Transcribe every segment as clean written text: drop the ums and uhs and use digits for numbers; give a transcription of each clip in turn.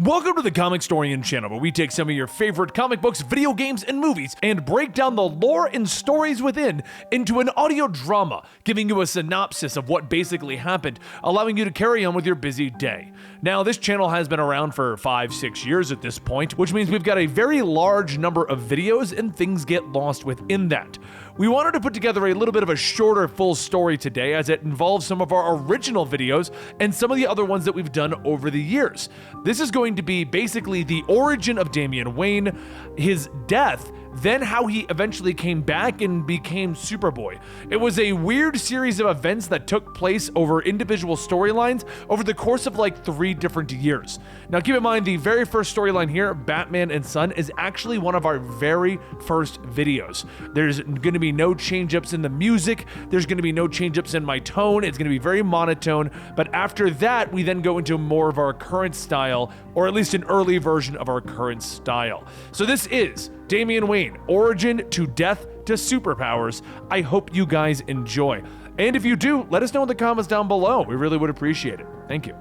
Welcome to the Comicstorian channel, where we take some of your favorite comic books, video games, and movies and break down the lore and stories within into an audio drama, giving you a synopsis of what basically happened, allowing you to carry on with your busy day. Now, this channel has been around for 5-6 years at this point, which means we've got a very large number of videos and things get lost within that. We wanted to put together a little bit of a shorter full story today, as it involves some of our original videos and some of the other ones that we've done over the years. This is going to be basically the origin of Damian Wayne, his death, then how he eventually came back and became Superboy. It was a weird series of events that took place over individual storylines over the course of like 3 different years. Now keep in mind, the very first storyline here, Batman and Son, is actually one of our very first videos. There's going to be no change-ups in the music, there's going to be no change-ups in my tone, it's going to be very monotone, but after that we then go into more of our current style, or at least an early version of our current style. So this is Damian Wayne, Origin to Death to Superpowers. I hope you guys enjoy. And if you do, let us know in the comments down below. We really would appreciate it. Thank you.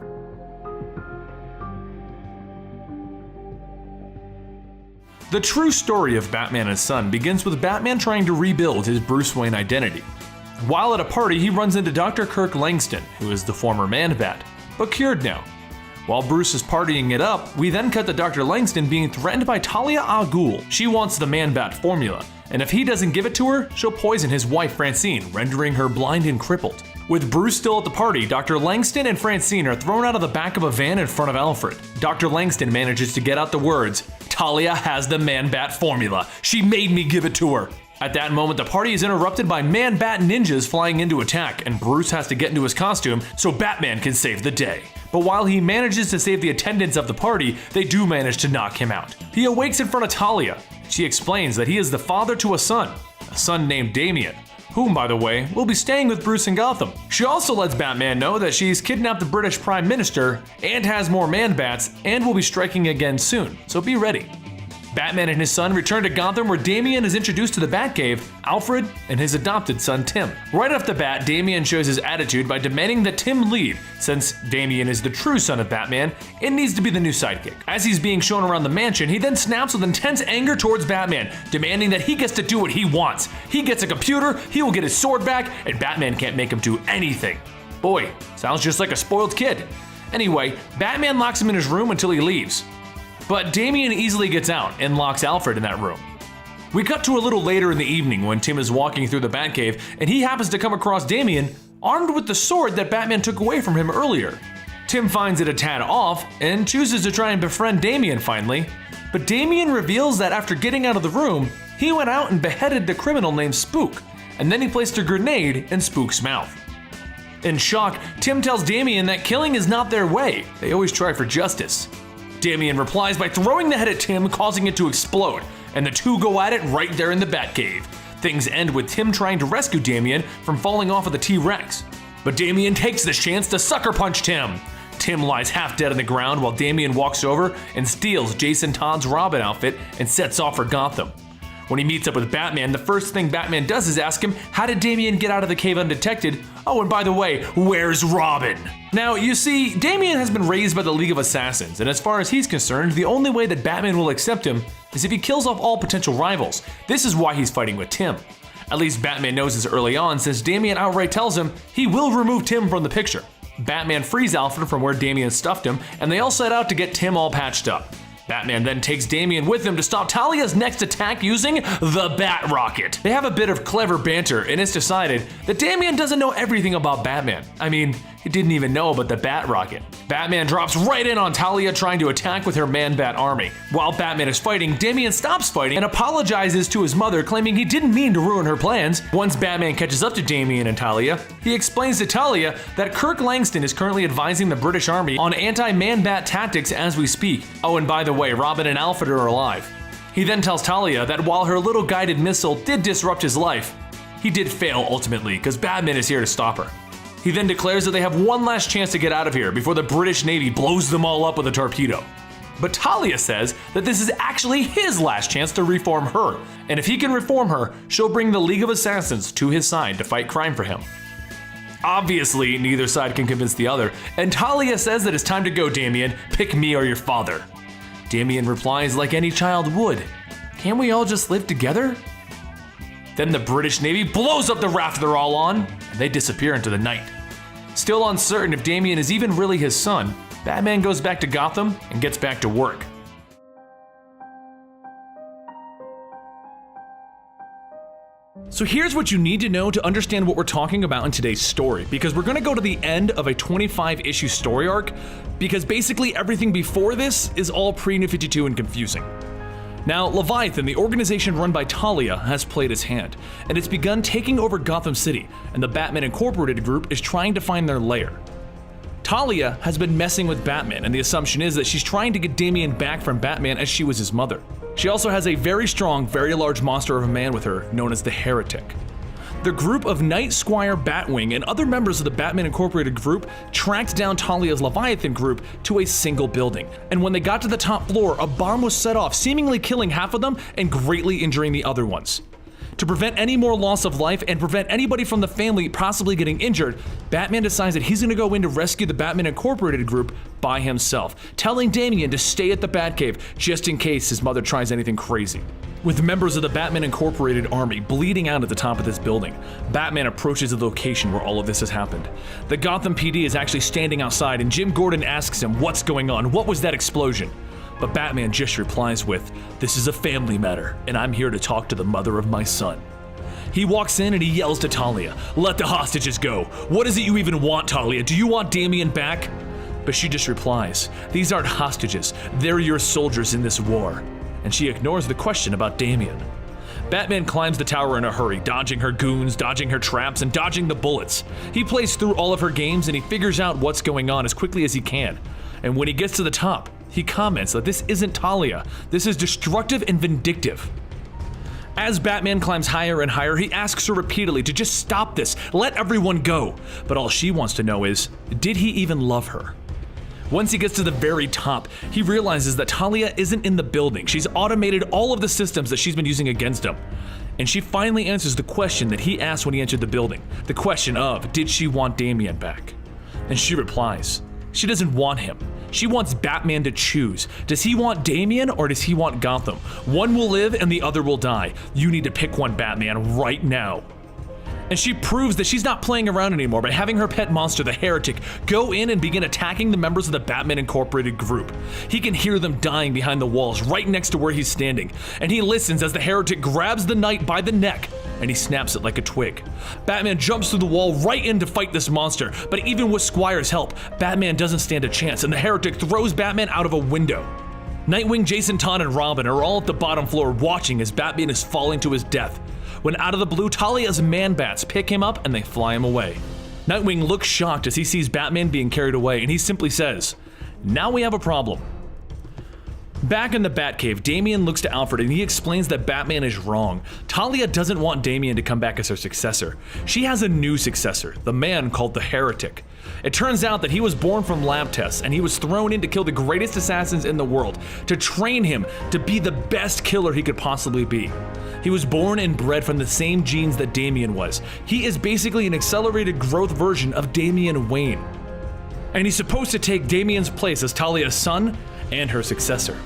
The true story of Batman and Son begins with Batman trying to rebuild his Bruce Wayne identity. While at a party, he runs into Dr. Kirk Langston, who is the former Man-Bat, but cured now. While Bruce is partying it up, we then cut to Dr. Langston being threatened by Talia al Ghul. She wants the Man-Bat formula, and if he doesn't give it to her, she'll poison his wife Francine, rendering her blind and crippled. With Bruce still at the party, Dr. Langston and Francine are thrown out of the back of a van in front of Alfred. Dr. Langston manages to get out the words, "Talia has the Man-Bat formula. She made me give it to her." At that moment, the party is interrupted by Man-Bat ninjas flying in to attack, and Bruce has to get into his costume so Batman can save the day. But while he manages to save the attendants of the party, they do manage to knock him out. He awakes in front of Talia. She explains that he is the father to a son named Damian, whom, by the way, will be staying with Bruce in Gotham. She also lets Batman know that she's kidnapped the British Prime Minister and has more Man-Bats and will be striking again soon, so be ready. Batman and his son return to Gotham, where Damian is introduced to the Batcave, Alfred, and his adopted son Tim. Right off the bat, Damian shows his attitude by demanding that Tim leave, since Damian is the true son of Batman and needs to be the new sidekick. As he's being shown around the mansion, he then snaps with intense anger towards Batman, demanding that he gets to do what he wants. He gets a computer, he will get his sword back, and Batman can't make him do anything. Boy, sounds just like a spoiled kid. Anyway, Batman locks him in his room until he leaves. But Damian easily gets out and locks Alfred in that room. We cut to a little later in the evening when Tim is walking through the Batcave and he happens to come across Damian armed with the sword that Batman took away from him earlier. Tim finds it a tad off and chooses to try and befriend Damian finally, but Damian reveals that after getting out of the room, he went out and beheaded the criminal named Spook, and then he placed a grenade in Spook's mouth. In shock, Tim tells Damian that killing is not their way, they always try for justice. Damian replies by throwing the head at Tim, causing it to explode, and the two go at it right there in the Batcave. Things end with Tim trying to rescue Damian from falling off of the T-Rex. But Damian takes this chance to sucker punch Tim. Tim lies half dead on the ground while Damian walks over and steals Jason Todd's Robin outfit and sets off for Gotham. When he meets up with Batman, the first thing Batman does is ask him, how did Damian get out of the cave undetected? Oh, and by the way, where's Robin? Now, you see, Damian has been raised by the League of Assassins, and as far as he's concerned, the only way that Batman will accept him is if he kills off all potential rivals. This is why he's fighting with Tim. At least Batman knows this early on, since Damian outright tells him he will remove Tim from the picture. Batman frees Alfred from where Damian stuffed him, and they all set out to get Tim all patched up. Batman then takes Damian with him to stop Talia's next attack using the Bat Rocket. They have a bit of clever banter, and it's decided that Damian doesn't know everything about Batman. I mean, he didn't even know about the Bat Rocket. Batman drops right in on Talia trying to attack with her Man-Bat army. While Batman is fighting, Damian stops fighting and apologizes to his mother, claiming he didn't mean to ruin her plans. Once Batman catches up to Damian and Talia, he explains to Talia that Kirk Langston is currently advising the British Army on anti-Man-Bat tactics as we speak. Oh, and by the way, Robin and Alfred are alive. He then tells Talia that while her little guided missile did disrupt his life, he did fail ultimately because Batman is here to stop her. He then declares that they have one last chance to get out of here before the British Navy blows them all up with a torpedo. But Talia says that this is actually his last chance to reform her, and if he can reform her, she'll bring the League of Assassins to his side to fight crime for him. Obviously, neither side can convince the other, and Talia says that it's time to go, Damian. Pick me or your father. Damian replies like any child would. Can't we all just live together? Then the British Navy blows up the raft they're all on, and they disappear into the night. Still uncertain if Damian is even really his son, Batman goes back to Gotham and gets back to work. So here's what you need to know to understand what we're talking about in today's story, because we're going to go to the end of a 25-issue story arc, because basically everything before this is all pre-New 52 and confusing. Now, Leviathan, the organization run by Talia, has played his hand, and it's begun taking over Gotham City, and the Batman Incorporated group is trying to find their lair. Talia has been messing with Batman, and the assumption is that she's trying to get Damian back from Batman as she was his mother. She also has a very strong, very large monster of a man with her, known as the Heretic. The group of Night Squire, Batwing, and other members of the Batman Incorporated group tracked down Talia's Leviathan group to a single building, and when they got to the top floor, a bomb was set off, seemingly killing half of them and greatly injuring the other ones. To prevent any more loss of life and prevent anybody from the family possibly getting injured, Batman decides that he's going to go in to rescue the Batman Incorporated group by himself, telling Damian to stay at the Batcave just in case his mother tries anything crazy. With members of the Batman Incorporated army bleeding out at the top of this building, Batman approaches the location where all of this has happened. The Gotham PD is actually standing outside, and Jim Gordon asks him what's going on, what was that explosion? But Batman just replies with, "This is a family matter, and I'm here to talk to the mother of my son." He walks in and he yells to Talia, "Let the hostages go. What is it you even want, Talia? Do you want Damian back?" But she just replies, "These aren't hostages, they're your soldiers in this war." And she ignores the question about Damian. Batman climbs the tower in a hurry, dodging her goons, dodging her traps, and dodging the bullets. He plays through all of her games and he figures out what's going on as quickly as he can. And when he gets to the top, he comments that this isn't Talia, this is destructive and vindictive. As Batman climbs higher and higher, he asks her repeatedly to just stop this, let everyone go. But all she wants to know is, did he even love her? Once he gets to the very top, he realizes that Talia isn't in the building. She's automated all of the systems that she's been using against him. And she finally answers the question that he asked when he entered the building, the question of, did she want Damian back? And she replies, she doesn't want him. She wants Batman to choose. Does he want Damian or does he want Gotham? One will live and the other will die. You need to pick one, Batman, right now. And she proves that she's not playing around anymore by having her pet monster, the Heretic, go in and begin attacking the members of the Batman Incorporated group. He can hear them dying behind the walls right next to where he's standing, and he listens as the Heretic grabs the Knight by the neck and he snaps it like a twig. Batman jumps through the wall right in to fight this monster, but even with Squire's help, Batman doesn't stand a chance and the Heretic throws Batman out of a window. Nightwing, Jason Todd, and Robin are all at the bottom floor watching as Batman is falling to his death. When out of the blue, Talia's man-bats pick him up and they fly him away. Nightwing looks shocked as he sees Batman being carried away, and he simply says, "Now we have a problem." Back in the Batcave, Damian looks to Alfred and he explains that Batman is wrong. Talia doesn't want Damian to come back as her successor. She has a new successor, the man called the Heretic. It turns out that he was born from lab tests and he was thrown in to kill the greatest assassins in the world, to train him to be the best killer he could possibly be. He was born and bred from the same genes that Damian was. He is basically an accelerated growth version of Damian Wayne. And he's supposed to take Damian's place as Talia's son and her successor.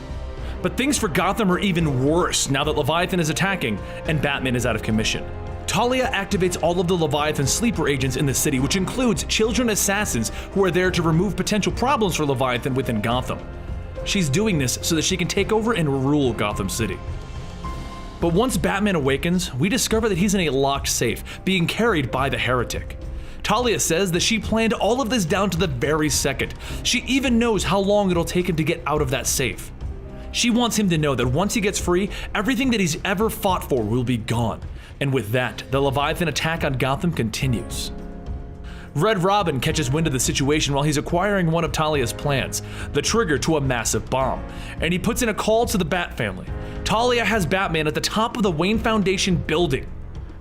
But things for Gotham are even worse now that Leviathan is attacking and Batman is out of commission. Talia activates all of the Leviathan sleeper agents in the city, which includes children assassins who are there to remove potential problems for Leviathan within Gotham. She's doing this so that she can take over and rule Gotham City. But once Batman awakens, we discover that he's in a locked safe, being carried by the Heretic. Talia says that she planned all of this down to the very second. She even knows how long it'll take him to get out of that safe. She wants him to know that once he gets free, everything that he's ever fought for will be gone. And with that, the Leviathan attack on Gotham continues. Red Robin catches wind of the situation while he's acquiring one of Talia's plans, the trigger to a massive bomb, and he puts in a call to the Bat family. Talia has Batman at the top of the Wayne Foundation building.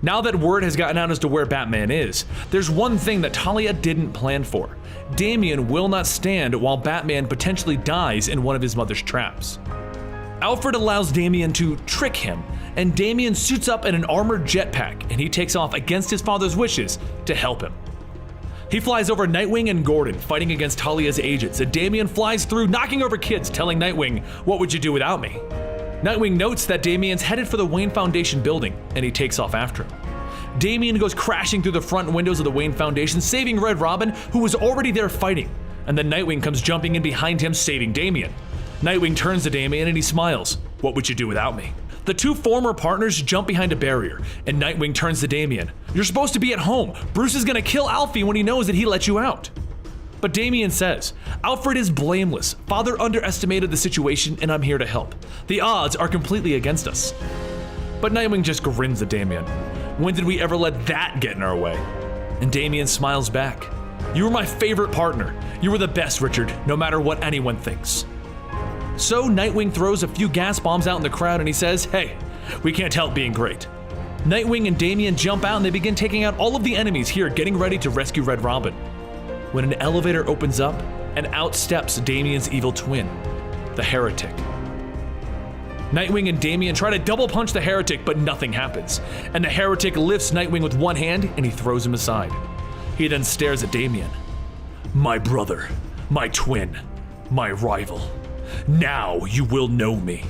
Now that word has gotten out as to where Batman is, there's one thing that Talia didn't plan for. Damian will not stand while Batman potentially dies in one of his mother's traps. Alfred allows Damian to trick him, and Damian suits up in an armored jetpack and he takes off against his father's wishes to help him. He flies over Nightwing and Gordon, fighting against Talia's agents, and Damian flies through, knocking over kids, telling Nightwing, "What would you do without me?" Nightwing notes that Damian's headed for the Wayne Foundation building, and he takes off after him. Damian goes crashing through the front windows of the Wayne Foundation, saving Red Robin, who was already there fighting, and then Nightwing comes jumping in behind him, saving Damian. Nightwing turns to Damian and he smiles, "What would you do without me?" The two former partners jump behind a barrier, and Nightwing turns to Damian. "You're supposed to be at home. Bruce is gonna kill Alfie when he knows that he let you out." But Damian says, "Alfred is blameless. Father underestimated the situation and I'm here to help. The odds are completely against us." But Nightwing just grins at Damian. "When did we ever let that get in our way?" And Damian smiles back. "You were my favorite partner. You were the best, Richard, no matter what anyone thinks." So Nightwing throws a few gas bombs out in the crowd and he says, "Hey, we can't help being great." Nightwing and Damian jump out and they begin taking out all of the enemies here, getting ready to rescue Red Robin. When an elevator opens up and out steps Damian's evil twin, the Heretic. Nightwing and Damian try to double punch the Heretic, but nothing happens, and the Heretic lifts Nightwing with one hand and he throws him aside. He then stares at Damian. "My brother, my twin, my rival. Now you will know me."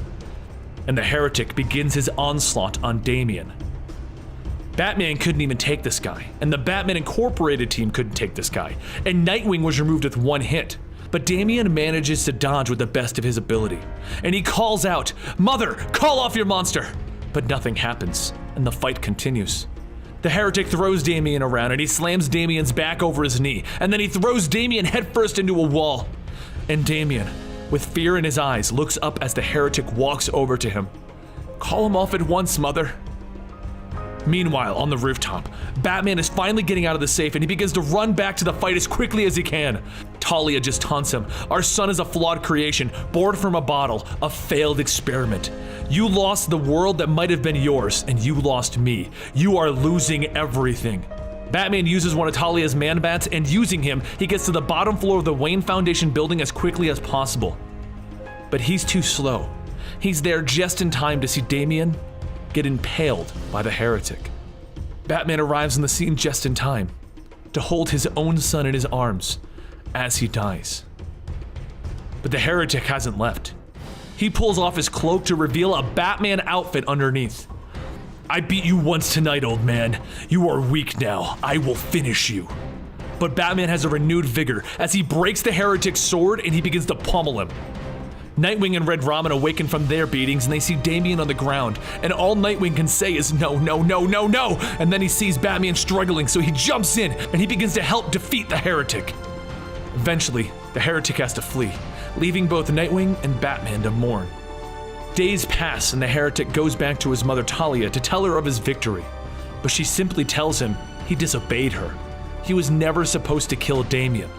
And the Heretic begins his onslaught on Damian. Batman couldn't even take this guy, and the Batman Incorporated team couldn't take this guy, and Nightwing was removed with one hit. But Damian manages to dodge with the best of his ability, and he calls out, "Mother, call off your monster!" But nothing happens, and the fight continues. The Heretic throws Damian around, and he slams Damian's back over his knee, and then he throws Damian headfirst into a wall. And Damian, with fear in his eyes, looks up as the Heretic walks over to him. "Call him off at once, Mother." Meanwhile, on the rooftop, Batman is finally getting out of the safe and he begins to run back to the fight as quickly as he can. Talia just taunts him. "Our son is a flawed creation, born from a bottle, a failed experiment. You lost the world that might have been yours, and you lost me. You are losing everything." Batman uses one of Talia's man-bats, and using him, he gets to the bottom floor of the Wayne Foundation building as quickly as possible. But he's too slow. He's there just in time to see Damian get impaled by the Heretic. Batman arrives on the scene just in time to hold his own son in his arms as he dies. But the Heretic hasn't left. He pulls off his cloak to reveal a Batman outfit underneath. "I beat you once tonight, old man. You are weak now. I will finish you." But Batman has a renewed vigor as he breaks the Heretic's sword and he begins to pummel him. Nightwing and Red Robin awaken from their beatings and they see Damian on the ground, and all Nightwing can say is "No, no, no, no, no!" And then he sees Batman struggling, so he jumps in and he begins to help defeat the Heretic. Eventually, the Heretic has to flee, leaving both Nightwing and Batman to mourn. Days pass and the Heretic goes back to his mother Talia to tell her of his victory, but she simply tells him he disobeyed her. He was never supposed to kill Damian.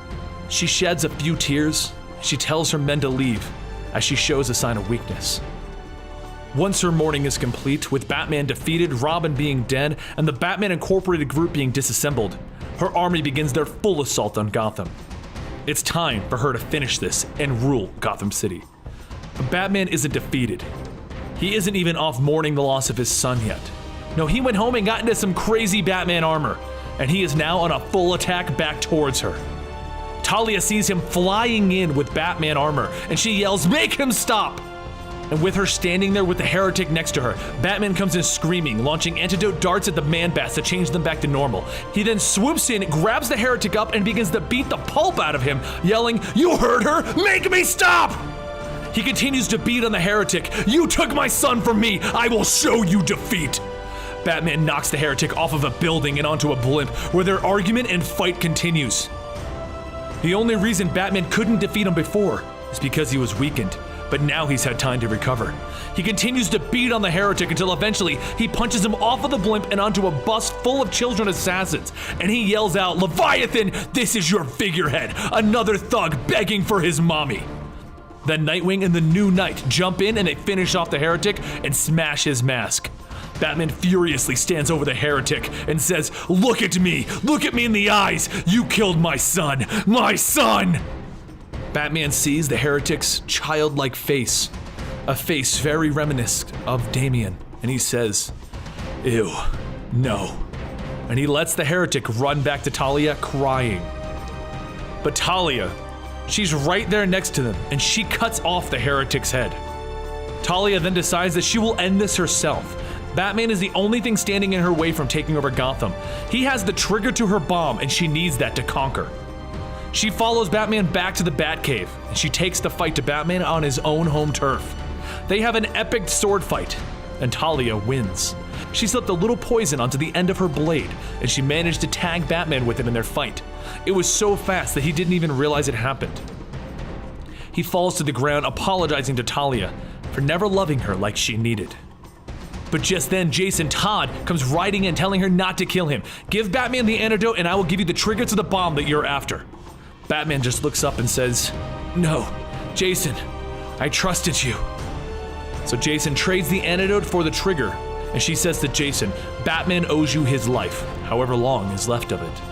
She sheds a few tears, she tells her men to leave, as she shows a sign of weakness. Once her mourning is complete, with Batman defeated, Robin being dead, and the Batman Incorporated group being disassembled, her army begins their full assault on Gotham. It's time for her to finish this and rule Gotham City. But Batman isn't defeated. He isn't even off mourning the loss of his son yet. No, he went home and got into some crazy Batman armor, and he is now on a full attack back towards her. Talia sees him flying in with Batman armor, and she yells, "Make him stop!" And with her standing there with the Heretic next to her, Batman comes in screaming, launching antidote darts at the Man-Bats to change them back to normal. He then swoops in, grabs the Heretic up, and begins to beat the pulp out of him, yelling, "You heard her! Make me stop!" He continues to beat on the Heretic. "You took my son from me! I will show you defeat!" Batman knocks the Heretic off of a building and onto a blimp, where their argument and fight continues. The only reason Batman couldn't defeat him before is because he was weakened, but now he's had time to recover. He continues to beat on the Heretic until eventually he punches him off of the blimp and onto a bus full of children assassins, and he yells out, "Leviathan, this is your figurehead, another thug begging for his mommy." Then Nightwing and the New Knight jump in and they finish off the Heretic and smash his mask. Batman furiously stands over the Heretic and says, look at me in the eyes, you killed my son, my son!" Batman sees the Heretic's childlike face, a face very reminiscent of Damian, and he says, "Ew, no." And he lets the Heretic run back to Talia crying. But Talia, she's right there next to them, and she cuts off the heretic's head. Talia then decides that she will end this herself. Batman is the only thing standing in her way from taking over Gotham. He has the trigger to her bomb, and she needs that to conquer. She follows Batman back to the Batcave, and she takes the fight to Batman on his own home turf. They have an epic sword fight, and Talia wins. She slipped a little poison onto the end of her blade, and she managed to tag Batman with it in their fight. It was so fast that he didn't even realize it happened. He falls to the ground, apologizing to Talia for never loving her like she needed. But just then, Jason Todd comes riding in, telling her not to kill him. Give Batman the antidote and I will give you the trigger to the bomb that you're after. Batman just looks up and says, "No, Jason, I trusted you." So Jason trades the antidote for the trigger, and she says to Jason, Batman owes you his life, however long is left of it.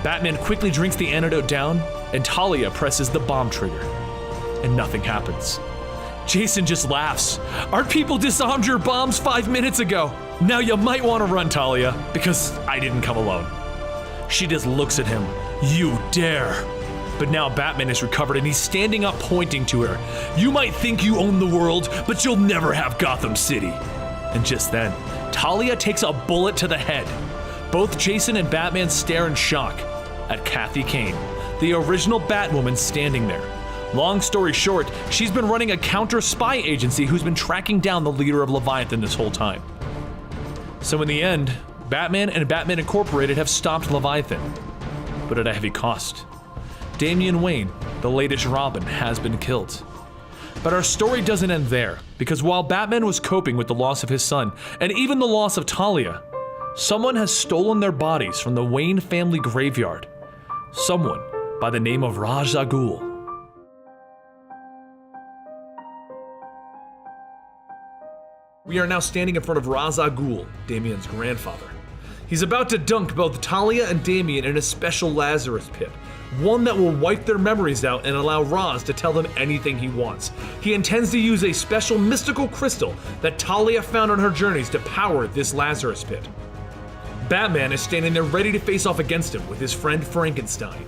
Batman quickly drinks the antidote down, and Talia presses the bomb trigger, and nothing happens. Jason just laughs. Our people disarmed your bombs 5 minutes ago. Now you might want to run, Talia, because I didn't come alone. She just looks at him. You dare. But now Batman is recovered and he's standing up pointing to her. You might think you own the world, but you'll never have Gotham City. And just then, Talia takes a bullet to the head. Both Jason and Batman stare in shock at Kathy Kane, the original Batwoman standing there. Long story short, she's been running a counter-spy agency who's been tracking down the leader of Leviathan this whole time. So in the end, Batman and Batman Incorporated have stopped Leviathan, but at a heavy cost. Damian Wayne, the latest Robin, has been killed. But our story doesn't end there, because while Batman was coping with the loss of his son, and even the loss of Talia, someone has stolen their bodies from the Wayne family graveyard. Someone by the name of Ra's al Ghul. We are now standing in front of Ra's al Ghul, Damian's grandfather. He's about to dunk both Talia and Damian in a special Lazarus pit, one that will wipe their memories out and allow Ra's to tell them anything he wants. He intends to use a special mystical crystal that Talia found on her journeys to power this Lazarus pit. Batman is standing there ready to face off against him with his friend Frankenstein.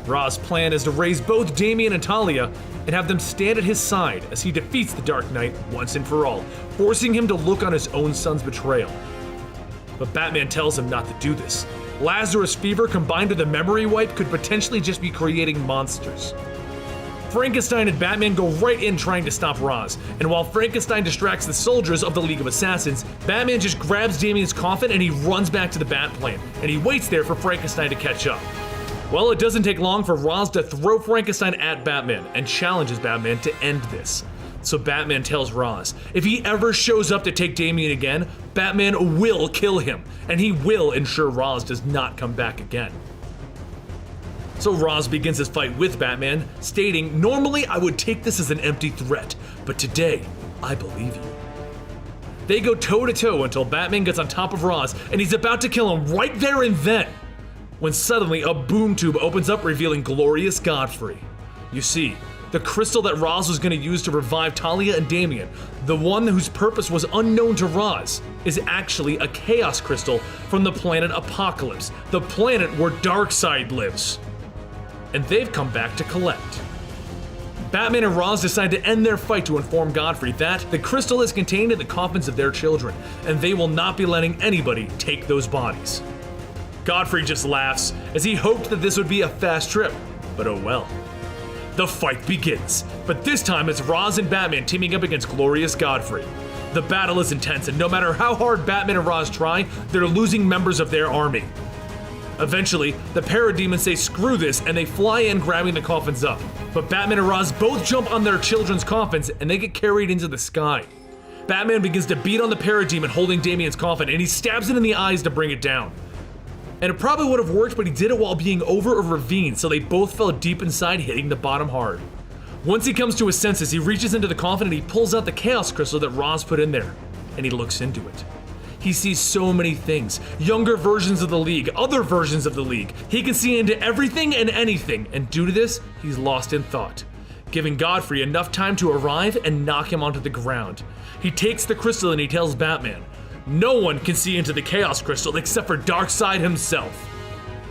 Ra's plan is to raise both Damian and Talia and have them stand at his side as he defeats the Dark Knight once and for all, forcing him to look on his own son's betrayal. But Batman tells him not to do this. Lazarus fever combined with a memory wipe could potentially just be creating monsters. Frankenstein and Batman go right in trying to stop Ra's, and while Frankenstein distracts the soldiers of the League of Assassins, Batman just grabs Damian's coffin and he runs back to the Batplane, and he waits there for Frankenstein to catch up. Well, it doesn't take long for Ra's to throw Frankenstein at Batman and challenges Batman to end this. So Batman tells Ra's, if he ever shows up to take Damian again, Batman will kill him, and he will ensure Ra's does not come back again. So Ra's begins his fight with Batman, stating, normally I would take this as an empty threat, but today, I believe you. They go toe to toe until Batman gets on top of Ra's, and he's about to kill him right there and then, when suddenly a boom tube opens up revealing Glorious Godfrey. You see, the crystal that Ra's was going to use to revive Talia and Damian, the one whose purpose was unknown to Ra's, is actually a chaos crystal from the planet Apokolips, the planet where Darkseid lives. And they've come back to collect. Batman and Ra's decide to end their fight to inform Godfrey that the crystal is contained in the coffins of their children, and they will not be letting anybody take those bodies. Godfrey just laughs, as he hoped that this would be a fast trip, but oh well. The fight begins, but this time it's Ra's and Batman teaming up against Glorious Godfrey. The battle is intense, and no matter how hard Batman and Ra's try, they're losing members of their army. Eventually, the parademons say screw this and they fly in grabbing the coffins up. But Batman and Ra's both jump on their children's coffins and they get carried into the sky. Batman begins to beat on the parademon holding Damian's coffin and he stabs it in the eyes to bring it down. And it probably would have worked, but he did it while being over a ravine, so they both fell deep inside, hitting the bottom hard. Once he comes to his senses, he reaches into the coffin and he pulls out the chaos crystal that Ra's put in there, and he looks into it. He sees so many things, younger versions of the League, other versions of the League. He can see into everything and anything, and due to this, he's lost in thought, giving Godfrey enough time to arrive and knock him onto the ground. He takes the crystal and he tells Batman, no one can see into the Chaos Crystal except for Darkseid himself.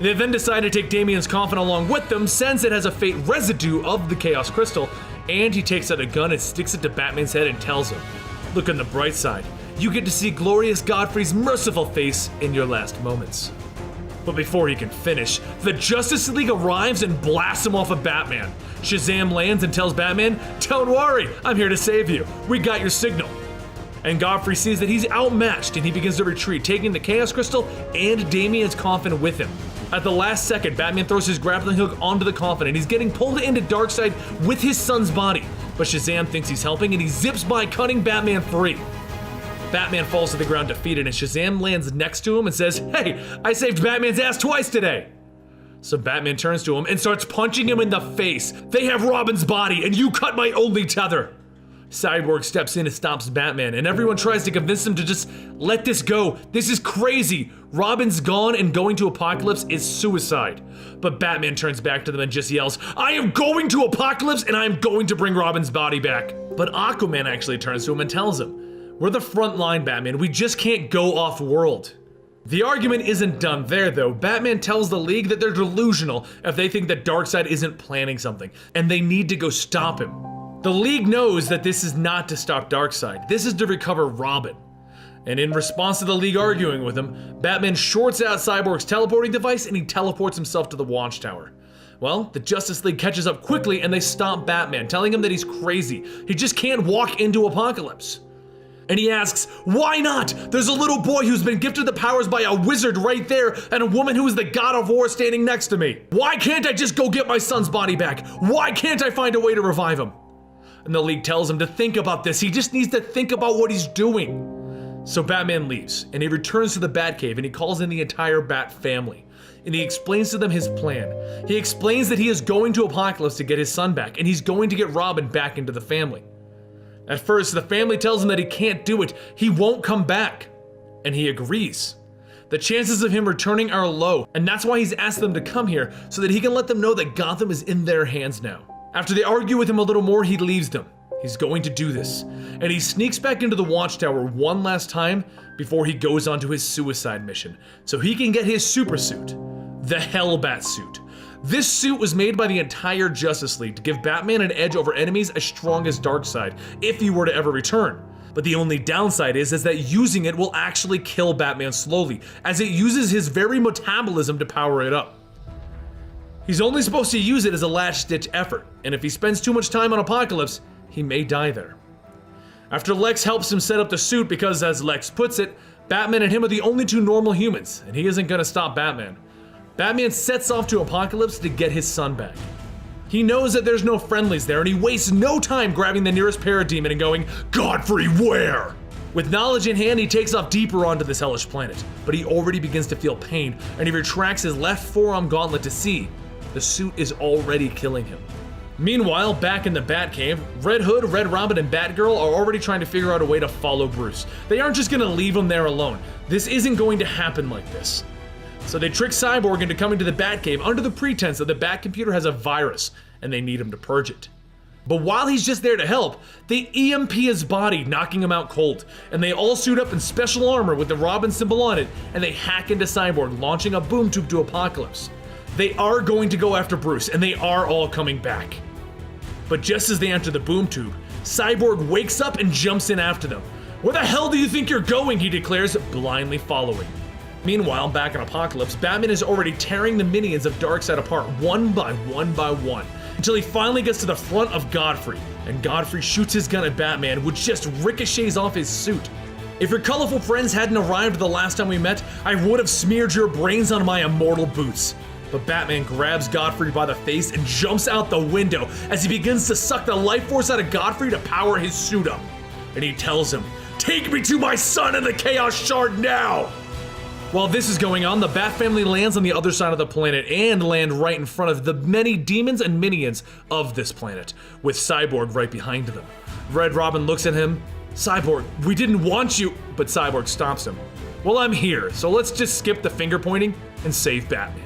They then decide to take Damian's coffin along with them, since it has a fate residue of the Chaos Crystal, and he takes out a gun and sticks it to Batman's head and tells him, "Look on the bright side. You get to see glorious Godfrey's merciful face in your last moments." But before he can finish, the Justice League arrives and blasts him off of Batman. Shazam lands and tells Batman, "Don't worry, I'm here to save you. We got your signal." And Godfrey sees that he's outmatched and he begins to retreat, taking the Chaos Crystal and Damian's coffin with him. At the last second, Batman throws his grappling hook onto the coffin and he's getting pulled into Darkseid with his son's body. But Shazam thinks he's helping and he zips by, cutting Batman free. Batman falls to the ground defeated and Shazam lands next to him and says, "Hey, I saved Batman's ass twice today." So Batman turns to him and starts punching him in the face. "They have Robin's body and you cut my only tether." Cyborg steps in and stops Batman, and everyone tries to convince him to just let this go. This is crazy. Robin's gone, and going to Apokolips is suicide. But Batman turns back to them and just yells, "I am going to Apokolips and I am going to bring Robin's body back." But Aquaman actually turns to him and tells him, "We're the front line, Batman. We just can't go off-world." The argument isn't done there, though. Batman tells the League that they're delusional if they think that Darkseid isn't planning something, and they need to go stop him. The League knows that this is not to stop Darkseid. This is to recover Robin. And in response to the League arguing with him, Batman shorts out Cyborg's teleporting device and he teleports himself to the Watchtower. Well, the Justice League catches up quickly and they stop Batman, telling him that he's crazy. He just can't walk into Apokolips. And he asks, "Why not? There's a little boy who's been gifted the powers by a wizard right there, and a woman who is the god of war standing next to me. Why can't I just go get my son's body back? Why can't I find a way to revive him?" And the League tells him to think about this. He just needs to think about what he's doing. So Batman leaves, and he returns to the Batcave, and he calls in the entire Bat family. And he explains to them his plan. He explains that he is going to Apokolips to get his son back, and he's going to get Robin back into the family. At first, the family tells him that he can't do it. He won't come back. And he agrees. The chances of him returning are low, and that's why he's asked them to come here, so that he can let them know that Gotham is in their hands now. After they argue with him a little more, he leaves them. He's going to do this. And he sneaks back into the Watchtower one last time before he goes onto his suicide mission, so he can get his super suit, the Hellbat suit. This suit was made by the entire Justice League to give Batman an edge over enemies as strong as Darkseid, if he were to ever return. But the only downside is that using it will actually kill Batman slowly, as it uses his very metabolism to power it up. He's only supposed to use it as a last-ditch effort, and if he spends too much time on Apokolips, he may die there. After Lex helps him set up the suit because, as Lex puts it, Batman and him are the only two normal humans, and he isn't gonna stop Batman. Batman sets off to Apokolips to get his son back. He knows that there's no friendlies there, and he wastes no time grabbing the nearest parademon and going, "Godfrey, where?" With knowledge in hand, he takes off deeper onto this hellish planet, but he already begins to feel pain, and he retracts his left forearm gauntlet to see the suit is already killing him. Meanwhile, back in the Batcave, Red Hood, Red Robin, and Batgirl are already trying to figure out a way to follow Bruce. They aren't just gonna leave him there alone. This isn't going to happen like this. So they trick Cyborg into coming to the Batcave under the pretense that the Bat computer has a virus and they need him to purge it. But while he's just there to help, they EMP his body, knocking him out cold. And they all suit up in special armor with the Robin symbol on it, and they hack into Cyborg, launching a boom tube to Apokolips. They are going to go after Bruce, and they are all coming back. But just as they enter the boom tube, Cyborg wakes up and jumps in after them. "Where the hell do you think you're going?" he declares, blindly following. Meanwhile, back in Apokolips, Batman is already tearing the minions of Darkseid apart one by one, until he finally gets to the front of Godfrey, and Godfrey shoots his gun at Batman, which just ricochets off his suit. "If your colorful friends hadn't arrived the last time we met, I would have smeared your brains on my immortal boots." But Batman grabs Godfrey by the face and jumps out the window as he begins to suck the life force out of Godfrey to power his suit up. And he tells him, "Take me to my son and the Chaos Shard now!" While this is going on, the Bat family lands on the other side of the planet and land right in front of the many demons and minions of this planet, with Cyborg right behind them. Red Robin looks at him. "Cyborg, we didn't want you," but Cyborg stops him. "Well, I'm here, so let's just skip the finger pointing and save Batman."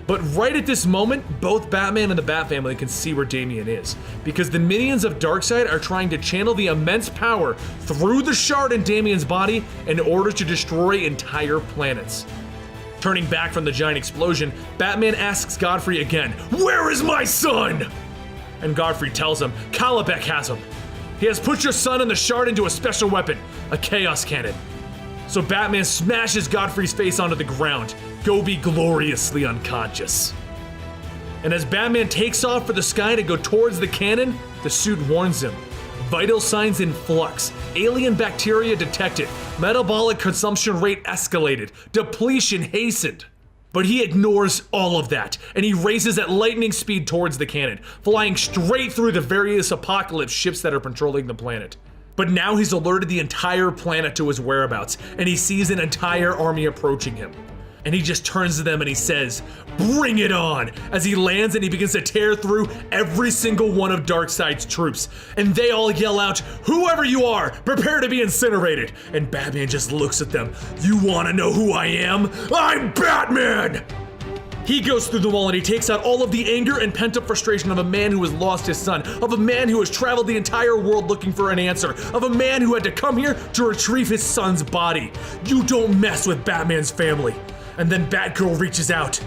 But right at this moment, both Batman and the Bat family can see where Damian is, because the minions of Darkseid are trying to channel the immense power through the shard in Damian's body in order to destroy entire planets. Turning back from the giant explosion, Batman asks Godfrey again, "Where is my son?" And Godfrey tells him, "Kalibek has him. He has put your son and the shard into a special weapon, a chaos cannon." So Batman smashes Godfrey's face onto the ground, go be gloriously unconscious. And as Batman takes off for the sky to go towards the cannon, the suit warns him. Vital signs in flux, alien bacteria detected, metabolic consumption rate escalated, depletion hastened. But he ignores all of that, and he races at lightning speed towards the cannon, flying straight through the various Apokolips ships that are patrolling the planet. But now he's alerted the entire planet to his whereabouts, and he sees an entire army approaching him. And he just turns to them and he says, "Bring it on!" as he lands and he begins to tear through every single one of Darkseid's troops. And they all yell out, "Whoever you are, prepare to be incinerated!" And Batman just looks at them. "You wanna know who I am? I'm Batman!" He goes through the wall and he takes out all of the anger and pent-up frustration of a man who has lost his son, of a man who has traveled the entire world looking for an answer, of a man who had to come here to retrieve his son's body. You don't mess with Batman's family. And then Batgirl reaches out.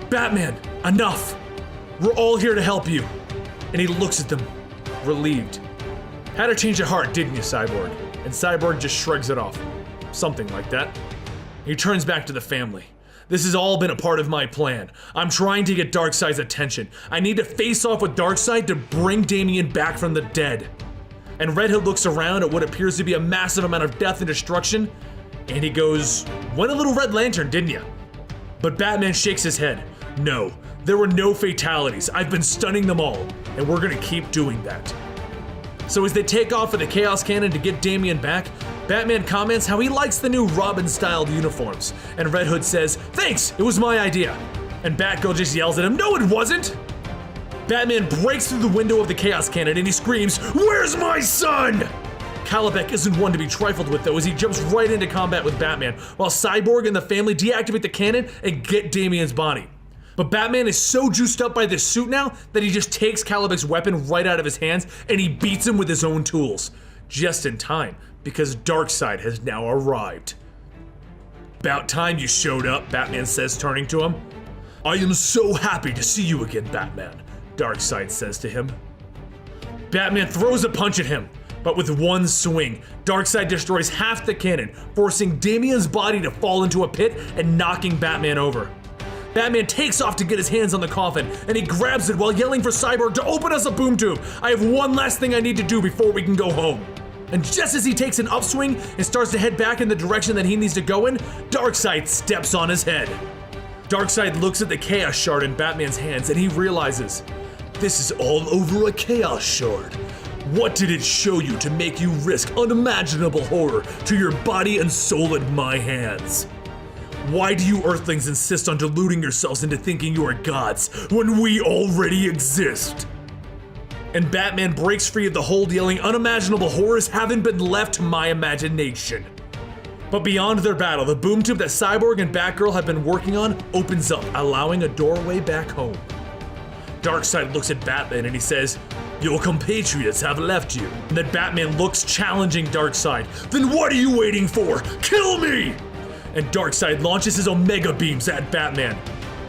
"Batman, enough. We're all here to help you." And he looks at them, relieved. "Had a change of heart, didn't you, Cyborg?" And Cyborg just shrugs it off. Something like that. He turns back to the family. "This has all been a part of my plan. I'm trying to get Darkseid's attention. I need to face off with Darkseid to bring Damian back from the dead." And Red Hood looks around at what appears to be a massive amount of death and destruction, and he goes, "Went a little Red Lantern, didn't you?" But Batman shakes his head. "No, there were no fatalities. I've been stunning them all, and we're gonna keep doing that." So as they take off for the Chaos Cannon to get Damian back, Batman comments how he likes the new Robin-styled uniforms, and Red Hood says, "Thanks, it was my idea." And Batgirl just yells at him, "No, it wasn't!" Batman breaks through the window of the Chaos Cannon and he screams, "Where's my son?" Kalibek isn't one to be trifled with though, as he jumps right into combat with Batman, while Cyborg and the family deactivate the cannon and get Damian's body. But Batman is so juiced up by this suit now that he just takes Kalibek's weapon right out of his hands and he beats him with his own tools. Just in time, because Darkseid has now arrived. "About time you showed up," Batman says, turning to him. "I am so happy to see you again, Batman," Darkseid says to him. Batman throws a punch at him. But with one swing, Darkseid destroys half the cannon, forcing Damian's body to fall into a pit and knocking Batman over. Batman takes off to get his hands on the coffin, and he grabs it while yelling for Cyborg to open us a boom tube. "I have one last thing I need to do before we can go home." And just as he takes an upswing and starts to head back in the direction that he needs to go in, Darkseid steps on his head. Darkseid looks at the Chaos Shard in Batman's hands and he realizes, this is all over a Chaos Shard. What did it show you to make you risk unimaginable horror to your body and soul in my hands? Why do you Earthlings insist on deluding yourselves into thinking you are gods when we already exist? And Batman breaks free of the hold, yelling, "Unimaginable horrors haven't been left to my imagination." But beyond their battle, the boom tube that Cyborg and Batgirl have been working on opens up, allowing a doorway back home. Darkseid looks at Batman and he says, "Your compatriots have left you." And then Batman looks, challenging Darkseid. "Then what are you waiting for? Kill me!" And Darkseid launches his Omega beams at Batman.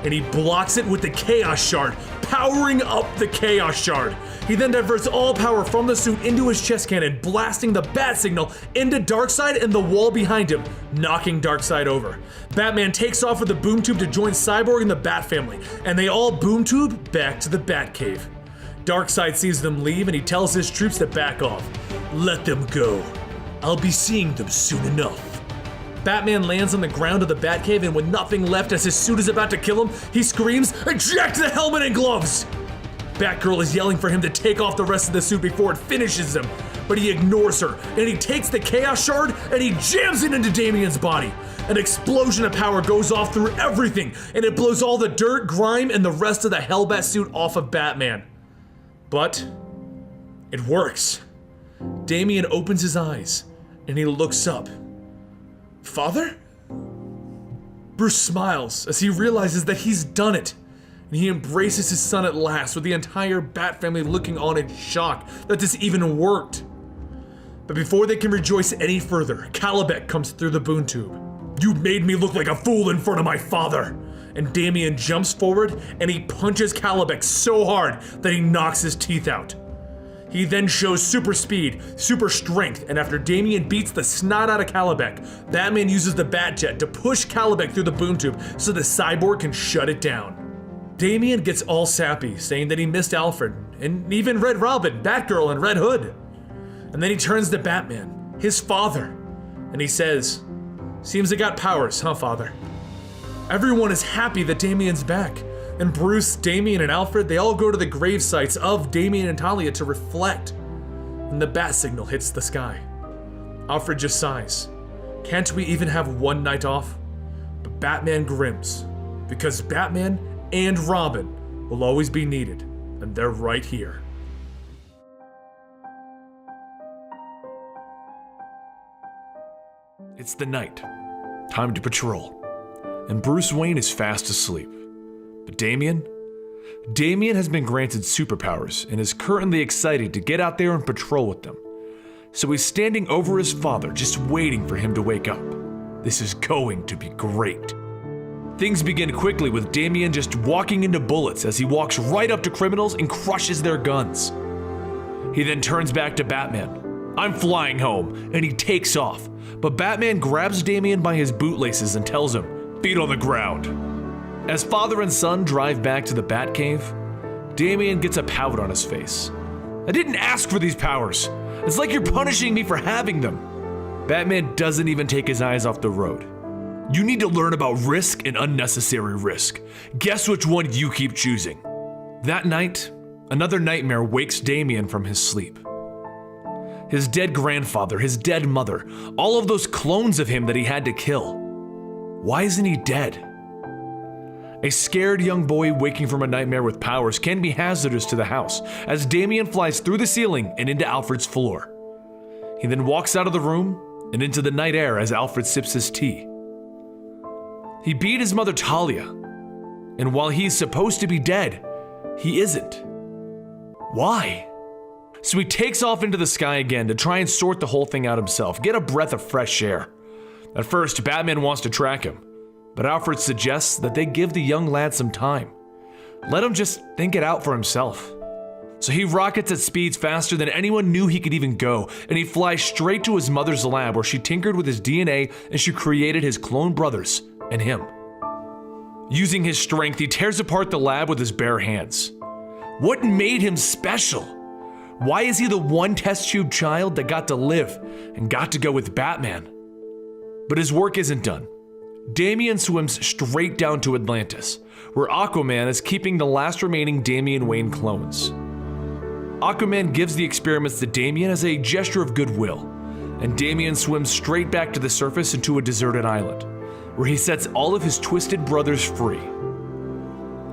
And he blocks it with the Chaos Shard, powering up the Chaos Shard. He then diverts all power from the suit into his chest cannon, blasting the bat signal into Darkseid and the wall behind him, knocking Darkseid over. Batman takes off with the boom tube to join Cyborg and the Bat family, and they all boom tube back to the Batcave. Darkseid sees them leave and he tells his troops to back off. "Let them go. I'll be seeing them soon enough." Batman lands on the ground of the Batcave, and with nothing left as his suit is about to kill him, he screams, "Eject the helmet and gloves!" Batgirl is yelling for him to take off the rest of the suit before it finishes him, but he ignores her, and he takes the Chaos Shard and he jams it into Damian's body. An explosion of power goes off through everything, and it blows all the dirt, grime, and the rest of the Hellbat suit off of Batman. But it works. Damian opens his eyes, and he looks up. "Father?" Bruce smiles as he realizes that he's done it, and he embraces his son at last, with the entire Bat family looking on in shock that this even worked. But before they can rejoice any further, Kalibek comes through the boom tube. "You made me look like a fool in front of my father." And Damian jumps forward and he punches Calibex so hard that he knocks his teeth out. He then shows super speed, super strength, and after Damian beats the snot out of Calibex, Batman uses the Batjet to push Calibex through the boom tube so the cyborg can shut it down. Damian gets all sappy, saying that he missed Alfred, and even Red Robin, Batgirl, and Red Hood. And then he turns to Batman, his father, and he says, "Seems I got powers, huh, father?" Everyone is happy that Damian's back, and Bruce, Damian, and Alfred, they all go to the grave sites of Damian and Talia to reflect, and the bat signal hits the sky. Alfred just sighs. Can't we even have one night off? But Batman grims, because Batman and Robin will always be needed, and they're right here. It's the night. Time to patrol. And Bruce Wayne is fast asleep. But Damian has been granted superpowers and is currently excited to get out there and patrol with them. So he's standing over his father, just waiting for him to wake up. This is going to be great. Things begin quickly with Damian just walking into bullets as he walks right up to criminals and crushes their guns. He then turns back to Batman. "I'm flying home," and he takes off. But Batman grabs Damian by his bootlaces and tells him, "Feet on the ground." As father and son drive back to the Batcave, Damian gets a pout on his face. "I didn't ask for these powers. It's like you're punishing me for having them." Batman doesn't even take his eyes off the road. "You need to learn about risk and unnecessary risk. Guess which one you keep choosing." That night, another nightmare wakes Damian from his sleep. His dead grandfather, his dead mother, all of those clones of him that he had to kill. Why isn't he dead? A scared young boy waking from a nightmare with powers can be hazardous to the house, as Damian flies through the ceiling and into Alfred's floor. He then walks out of the room and into the night air as Alfred sips his tea. He beat his mother Talia, and while he's supposed to be dead, he isn't. Why? So he takes off into the sky again to try and sort the whole thing out himself, get a breath of fresh air. At first, Batman wants to track him, but Alfred suggests that they give the young lad some time. Let him just think it out for himself. So he rockets at speeds faster than anyone knew he could even go, and he flies straight to his mother's lab where she tinkered with his DNA and she created his clone brothers and him. Using his strength, he tears apart the lab with his bare hands. What made him special? Why is he the one test tube child that got to live and got to go with Batman? But his work isn't done. Damian swims straight down to Atlantis, where Aquaman is keeping the last remaining Damian Wayne clones. Aquaman gives the experiments to Damian as a gesture of goodwill, and Damian swims straight back to the surface into a deserted island, where he sets all of his twisted brothers free.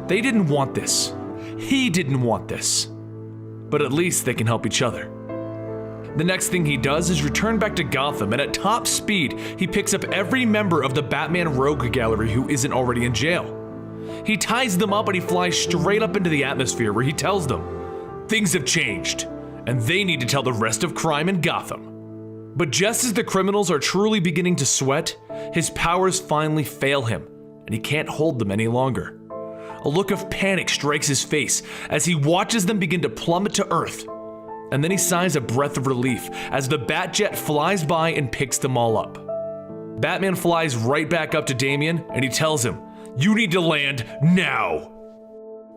They didn't want this. He didn't want this. But at least they can help each other. The next thing he does is return back to Gotham, and at top speed, he picks up every member of the Batman Rogue Gallery who isn't already in jail. He ties them up and he flies straight up into the atmosphere where he tells them, things have changed, and they need to tell the rest of crime in Gotham. But just as the criminals are truly beginning to sweat, his powers finally fail him, and he can't hold them any longer. A look of panic strikes his face as he watches them begin to plummet to Earth. And then he sighs a breath of relief as the Batjet flies by and picks them all up. Batman flies right back up to Damian and he tells him, you need to land now.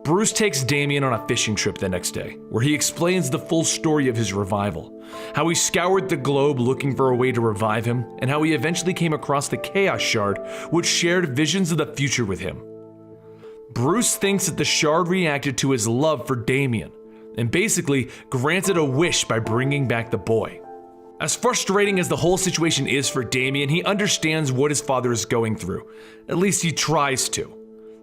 Bruce takes Damian on a fishing trip the next day, where he explains the full story of his revival, how he scoured the globe looking for a way to revive him, and how he eventually came across the Chaos Shard, which shared visions of the future with him. Bruce thinks that the shard reacted to his love for Damian, and basically granted a wish by bringing back the boy. As frustrating as the whole situation is for Damian, he understands what his father is going through. At least he tries to.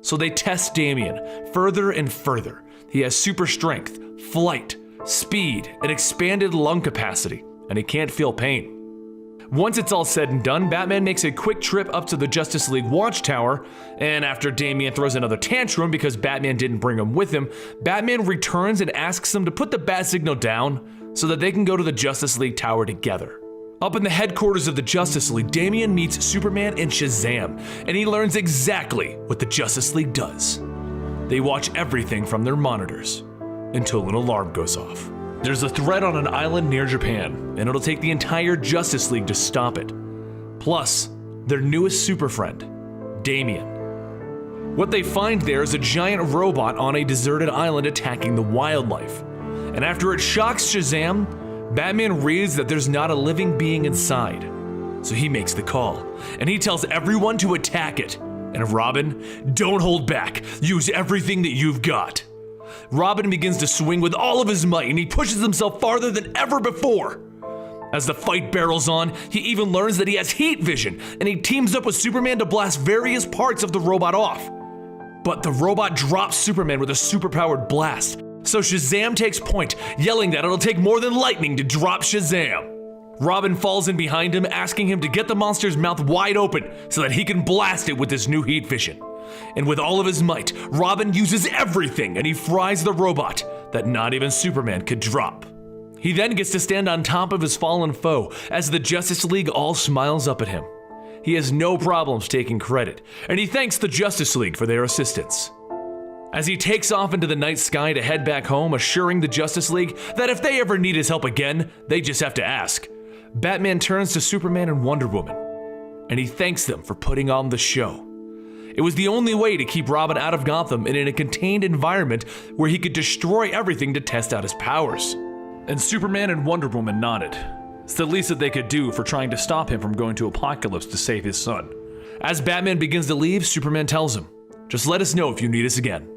So they test Damian further and further. He has super strength, flight, speed, and expanded lung capacity, and he can't feel pain. Once it's all said and done, Batman makes a quick trip up to the Justice League Watchtower, and after Damian throws another tantrum because Batman didn't bring him with him, Batman returns and asks them to put the bat signal down so that they can go to the Justice League Tower together. Up in the headquarters of the Justice League, Damian meets Superman and Shazam, and he learns exactly what the Justice League does. They watch everything from their monitors until an alarm goes off. There's a threat on an island near Japan, and it'll take the entire Justice League to stop it. Plus, their newest super friend, Damian. What they find there is a giant robot on a deserted island attacking the wildlife. And after it shocks Shazam, Batman reads that there's not a living being inside. So he makes the call, and he tells everyone to attack it. And Robin, don't hold back. Use everything that you've got. Robin begins to swing with all of his might, and he pushes himself farther than ever before. As the fight barrels on, he even learns that he has heat vision, and he teams up with Superman to blast various parts of the robot off. But the robot drops Superman with a superpowered blast, so Shazam takes point, yelling that it'll take more than lightning to drop Shazam. Robin falls in behind him, asking him to get the monster's mouth wide open so that he can blast it with his new heat vision. And with all of his might, Robin uses everything and he fries the robot that not even Superman could drop. He then gets to stand on top of his fallen foe as the Justice League all smiles up at him. He has no problems taking credit, and he thanks the Justice League for their assistance. As he takes off into the night sky to head back home, assuring the Justice League that if they ever need his help again, they just have to ask, Batman turns to Superman and Wonder Woman, and he thanks them for putting on the show. It was the only way to keep Robin out of Gotham and in a contained environment where he could destroy everything to test out his powers. And Superman and Wonder Woman nodded. It's the least that they could do for trying to stop him from going to Apokolips to save his son. As Batman begins to leave, Superman tells him, just let us know if you need us again.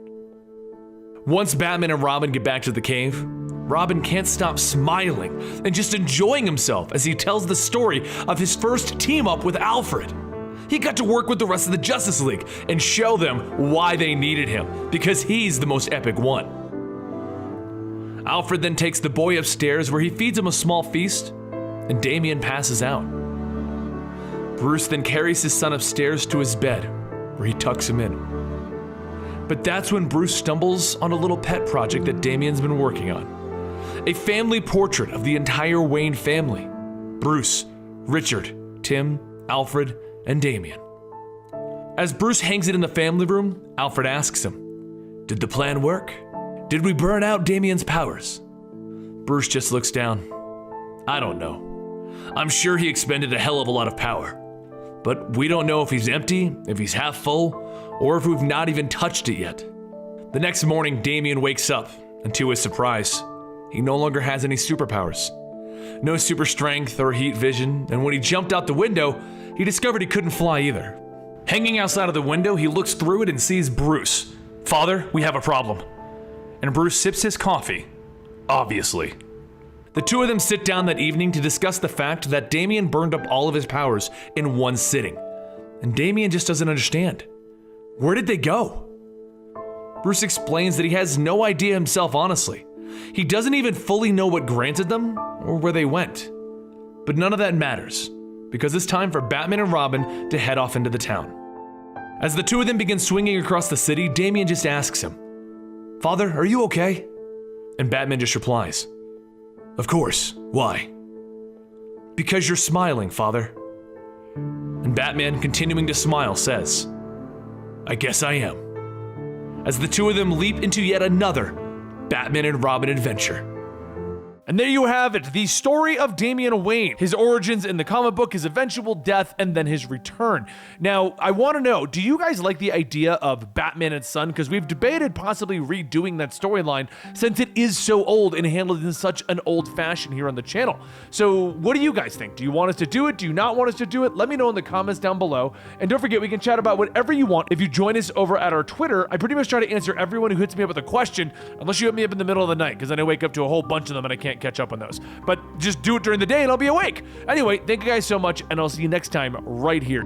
Once Batman and Robin get back to the cave, Robin can't stop smiling and just enjoying himself as he tells the story of his first team up with Alfred. He got to work with the rest of the Justice League and show them why they needed him, because he's the most epic one. Alfred then takes the boy upstairs where he feeds him a small feast, and Damian passes out. Bruce then carries his son upstairs to his bed, where he tucks him in. But that's when Bruce stumbles on a little pet project that Damian's been working on. A family portrait of the entire Wayne family. Bruce, Richard, Tim, Alfred, and Damian. As Bruce hangs it in the family room, Alfred asks him, did the plan work? Did we burn out Damian's powers? Bruce just looks down. I don't know. I'm sure he expended a hell of a lot of power. But we don't know if he's empty, if he's half full, or if we've not even touched it yet. The next morning, Damian wakes up, and to his surprise, he no longer has any superpowers. No super strength or heat vision, and when he jumped out the window, he discovered he couldn't fly either. Hanging outside of the window, he looks through it and sees Bruce. Father, we have a problem. And Bruce sips his coffee, obviously. The two of them sit down that evening to discuss the fact that Damian burned up all of his powers in one sitting. And Damian just doesn't understand. Where did they go? Bruce explains that he has no idea himself, honestly. He doesn't even fully know what granted them or where they went. But none of that matters, because it's time for Batman and Robin to head off into the town. As the two of them begin swinging across the city, Damian just asks him, Father, are you okay? And Batman just replies, of course, why? Because you're smiling, Father. And Batman, continuing to smile, says, I guess I am. As the two of them leap into yet another Batman and Robin adventure. And there you have it, the story of Damian Wayne, his origins in the comic book, his eventual death, and then his return. Now, I want to know, do you guys like the idea of Batman and Son? Because we've debated possibly redoing that storyline since it is so old and handled in such an old fashion here on the channel. So what do you guys think? Do you want us to do it? Do you not want us to do it? Let me know in the comments down below. And don't forget, we can chat about whatever you want. If you join us over at our Twitter, I pretty much try to answer everyone who hits me up with a question, unless you hit me up in the middle of the night, because then I wake up to a whole bunch of them and I can't catch up on those. But just do it during the day and I'll be awake. Anyway, thank you guys so much, and I'll see you next time right here.